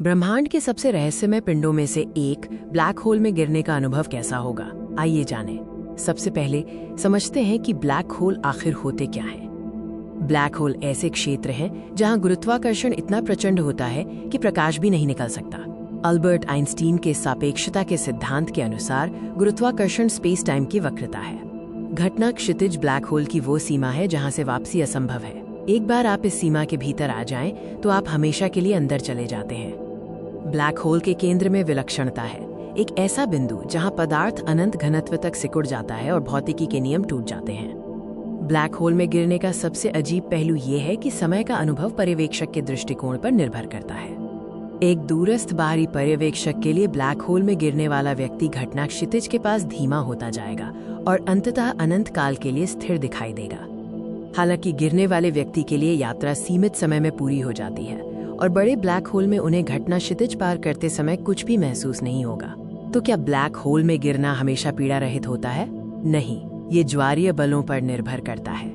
ब्रह्मांड के सबसे रहस्यमय पिंडों में से एक ब्लैक होल में गिरने का अनुभव कैसा होगा, आइए जानें। सबसे पहले समझते हैं कि ब्लैक होल आखिर होते क्या हैं। ब्लैक होल ऐसे क्षेत्र हैं जहां गुरुत्वाकर्षण इतना प्रचंड होता है कि प्रकाश भी नहीं निकल सकता। अल्बर्ट आइंस्टीन के सापेक्षता के सिद्धांत के अनुसार गुरुत्वाकर्षण स्पेस टाइम की वक्रता है। घटना क्षितिज ब्लैक होल की वो सीमा है जहां से वापसी असंभव है। एक बार आप इस सीमा के भीतर आ जाएं, तो आप हमेशा के लिए अंदर चले जाते हैं। ब्लैक होल के केंद्र में विलक्षणता है, एक ऐसा बिंदु जहां पदार्थ अनंत घनत्व तक सिकुड़ जाता है और भौतिकी के नियम टूट जाते हैं। ब्लैक होल में गिरने का सबसे अजीब पहलू ये है कि समय का अनुभव पर्यवेक्षक के दृष्टिकोण पर निर्भर करता है। एक दूरस्थ बाहरी पर्यवेक्षक के लिए ब्लैक होल में गिरने वाला व्यक्ति घटना क्षितिज के पास धीमा होता जाएगा और अंततः अनंत काल के लिए स्थिर दिखाई देगा। हालांकि गिरने वाले व्यक्ति के लिए यात्रा सीमित समय में पूरी हो जाती है और बड़े ब्लैक होल में उन्हें घटना क्षितिज पार करते समय कुछ भी महसूस नहीं होगा। तो क्या ब्लैक होल में गिरना हमेशा पीड़ा रहित होता है? नहीं, ये ज्वारीय बलों पर निर्भर करता है।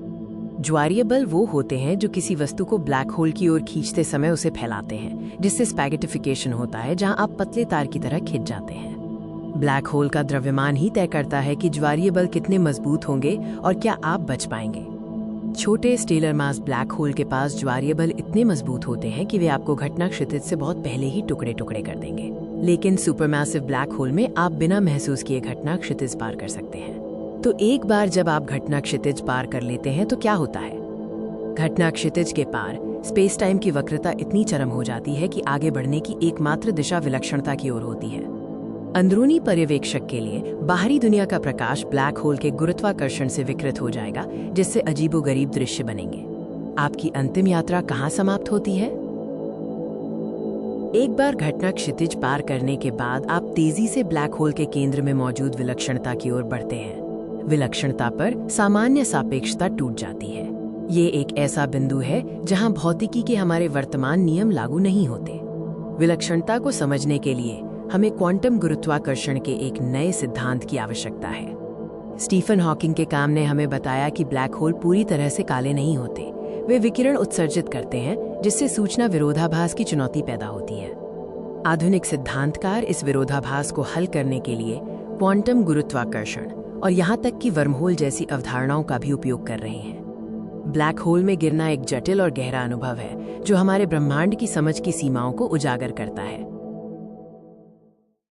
ज्वारीय बल वो होते हैं जो किसी वस्तु को ब्लैक होल की ओर खींचते समय उसे फैलाते हैं, जिससे स्पैगेटिफिकेशन होता है, जहां आप पतले तार की तरह खिंच जाते हैं। ब्लैक होल का द्रव्यमान ही तय करता है कि ज्वारीय बल कितने मजबूत होंगे और क्या आप बच पाएंगे। छोटे स्टेलर मास ब्लैक होल के पास ज्वारीय बल इतने मजबूत होते हैं कि वे आपको घटना क्षितिज से बहुत पहले ही टुकड़े टुकड़े कर देंगे। लेकिन सुपरमैसिव ब्लैक होल में आप बिना महसूस किए घटना क्षितिज पार कर सकते हैं। तो एक बार जब आप घटना क्षितिज पार कर लेते हैं तो क्या होता है? घटना क्षितिज के पार स्पेस टाइम की वक्रता इतनी चरम हो जाती है कि आगे बढ़ने की एकमात्र दिशा विलक्षणता की ओर होती है। अंदरूनी पर्यवेक्षक के लिए बाहरी दुनिया का प्रकाश ब्लैक होल के गुरुत्वाकर्षण से विकृत हो जाएगा, जिससे अजीबोगरीब दृश्य बनेंगे। आपकी अंतिम यात्रा कहाँ समाप्त होती है? एक बार घटना क्षितिज पार करने के बाद आप तेजी से ब्लैक होल के केंद्र में मौजूद विलक्षणता की ओर बढ़ते हैं। विलक्षणता पर सामान्य सापेक्षता टूट जाती है। ये एक ऐसा बिंदु है जहां भौतिकी के हमारे वर्तमान नियम लागू नहीं होते। विलक्षणता को समझने के लिए हमें क्वांटम गुरुत्वाकर्षण के एक नए सिद्धांत की आवश्यकता है। स्टीफन हॉकिंग के काम ने हमें बताया कि ब्लैक होल पूरी तरह से काले नहीं होते। वे विकिरण उत्सर्जित करते हैं, जिससे सूचना विरोधाभास की चुनौती पैदा होती है। आधुनिक सिद्धांतकार इस विरोधाभास को हल करने के लिए क्वांटम गुरुत्वाकर्षण और यहाँ तक कि वर्महोल जैसी अवधारणाओं का भी उपयोग कर रहे हैं। ब्लैक होल में गिरना एक जटिल और गहरा अनुभव है जो हमारे ब्रह्मांड की समझ की सीमाओं को उजागर करता है।